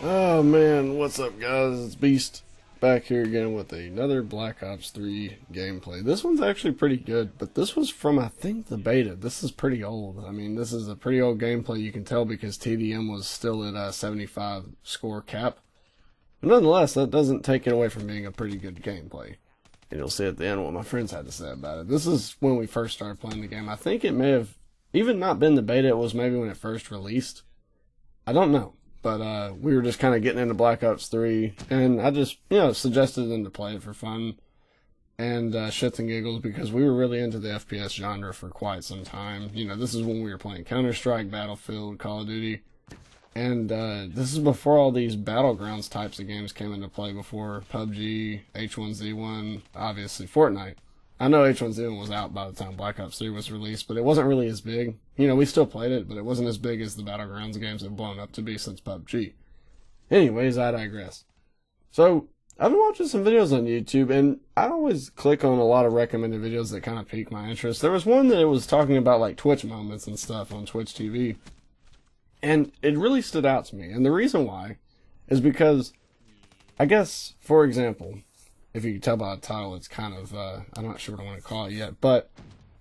Oh man, what's up guys? It's Beast back here again with another Black Ops 3 gameplay. This one's actually pretty good, but this was from I think the beta. This is pretty old. I mean, this is a pretty old gameplay, you can tell because TDM was still at a 75 score cap. But nonetheless, that doesn't take it away from being a pretty good gameplay. And you'll see at the end what my friends had to say about it. This is when we first started playing the game. I think it may have even not been the beta, it was maybe when it first released. I don't know. But we were just kind of getting into Black Ops 3, and I just, suggested them to play it for fun and shits and giggles because we were really into the FPS genre for quite some time. This is when we were playing Counter-Strike, Battlefield, Call of Duty, and this is before all these Battlegrounds types of games came into play, before PUBG, H1Z1, obviously Fortnite. I know H1Z1 was out by the time Black Ops 3 was released, but it wasn't really as big. We still played it, but it wasn't as big as the Battlegrounds games have blown up to be since PUBG. Anyways, I digress. So, I've been watching some videos on YouTube, and I always click on a lot of recommended videos that kind of pique my interest. There was one that was talking about like Twitch moments and stuff on Twitch TV, and it really stood out to me. And the reason why is because, I guess, for example, if you can tell by the title, it's kind of, I'm not sure what I want to call it yet, but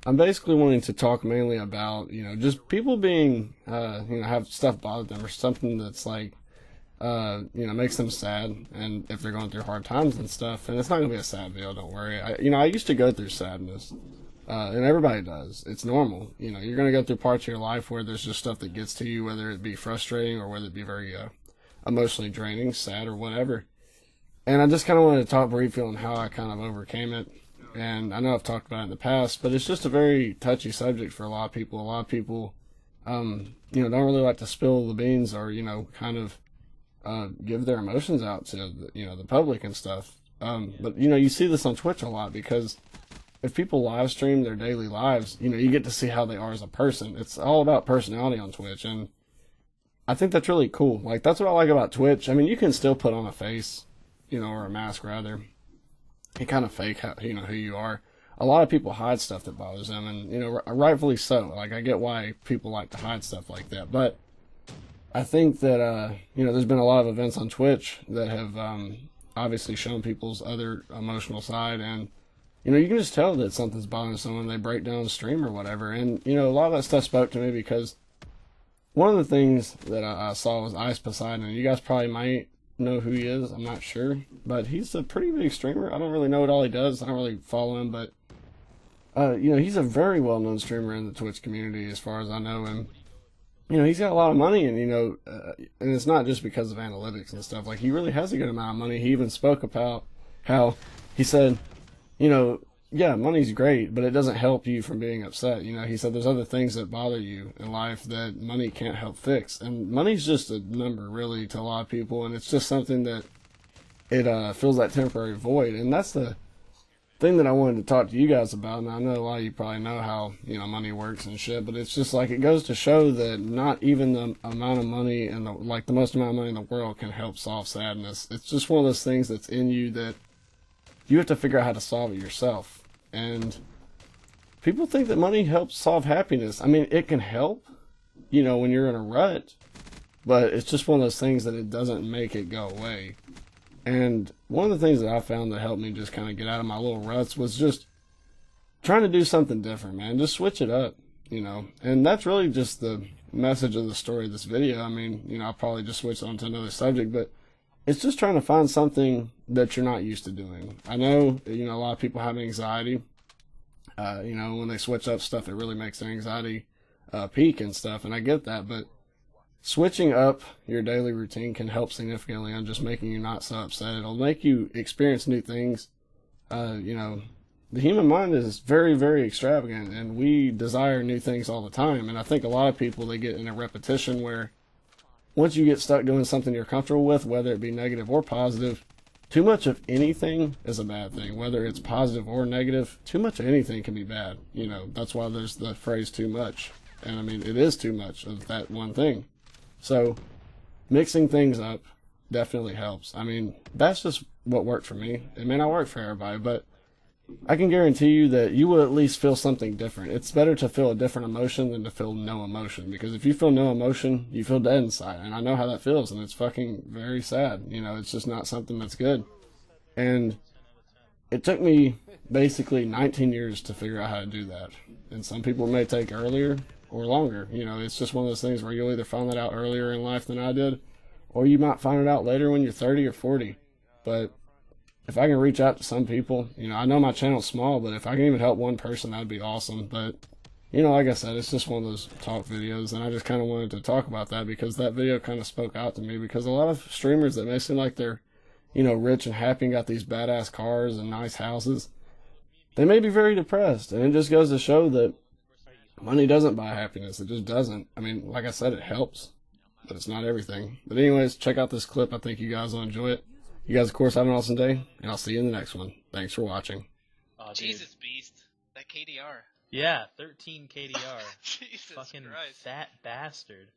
I'm basically wanting to talk mainly about, just people being, have stuff bother them or something that's like, makes them sad, and if they're going through hard times and stuff, and it's not going to be a sad video, don't worry. I used to go through sadness, and everybody does. It's normal. You're going to go through parts of your life where there's just stuff that gets to you, whether it be frustrating or whether it be very, emotionally draining, sad, or whatever. And I just kind of wanted to talk briefly on how I kind of overcame it. And I know I've talked about it in the past, but it's just a very touchy subject for a lot of people. A lot of people, don't really like to spill the beans or, kind of give their emotions out to, the public and stuff. But, you see this on Twitch a lot because if people live stream their daily lives, you get to see how they are as a person. It's all about personality on Twitch. And I think that's really cool. Like, that's what I like about Twitch. I mean, you can still put on a face, or a mask rather, and kind of fake how, who you are. A lot of people hide stuff that bothers them, and, rightfully so. Like, I get why people like to hide stuff like that, but I think that, there's been a lot of events on Twitch that have, obviously shown people's other emotional side, and, you can just tell that something's bothering someone. They break down the stream or whatever, and, a lot of that stuff spoke to me because one of the things that I saw was Ice Poseidon. You guys probably might know who he is, I'm not sure, but he's a pretty big streamer. I don't really know what all he does. I don't really follow him, but he's a very well-known streamer in the Twitch community as far as I know. And he's got a lot of money, and and it's not just because of analytics and stuff. Like, he really has a good amount of money. He even spoke about how he said, yeah, money's great, but it doesn't help you from being upset. He said there's other things that bother you in life that money can't help fix. And money's just a number, really, to a lot of people, and it's just something that it fills that temporary void. And that's the thing that I wanted to talk to you guys about. And I know a lot of you probably know how, money works and shit, but it's just like, it goes to show that not even the amount of money and the most amount of money in the world can help solve sadness. It's just one of those things that's in you that you have to figure out how to solve it yourself. And people think that money helps solve happiness. I mean, it can help, when you're in a rut, but it's just one of those things that it doesn't make it go away. And one of the things that I found that helped me just kind of get out of my little ruts was just trying to do something different, man. Just switch it up, And that's really just the message of the story of this video. I mean, I'll probably just switch on to another subject, but it's just trying to find something that you're not used to doing. I know, a lot of people have anxiety. When they switch up stuff, it really makes their anxiety peak and stuff, and I get that, but switching up your daily routine can help significantly on just making you not so upset. It'll make you experience new things. The human mind is very, very extravagant, and we desire new things all the time, and I think a lot of people, they get in a repetition where once you get stuck doing something you're comfortable with, whether it be negative or positive, too much of anything is a bad thing. Whether it's positive or negative, too much of anything can be bad. That's why there's the phrase too much. And I mean, it is too much of that one thing. So, mixing things up definitely helps. I mean, that's just what worked for me. It may not work for everybody, but, I can guarantee you that you will at least feel something different. It's better to feel a different emotion than to feel no emotion, because if you feel no emotion, you feel dead inside. And I know how that feels, and it's fucking very sad. You know, it's just not something that's good. And it took me basically 19 years to figure out how to do that. And some people may take earlier or longer. You know, it's just one of those things where you'll either find that out earlier in life than I did, or you might find it out later when you're 30 or 40. But if I can reach out to some people, you know, I know my channel's small, but if I can even help one person, that'd be awesome. But, you know, like I said, it's just one of those talk videos, and I just kind of wanted to talk about that because that video kind of spoke out to me, because a lot of streamers that may seem like they're, you know, rich and happy and got these badass cars and nice houses, they may be very depressed. And it just goes to show that money doesn't buy happiness. It just doesn't. I mean, like I said, it helps, but it's not everything. But anyways, check out this clip. I think you guys will enjoy it. You guys, of course, have an awesome day, and I'll see you in the next one. Thanks for watching. Oh, Jesus, Beast. That KDR. Yeah, 13 KDR. Jesus Fucking Christ. fat bastard.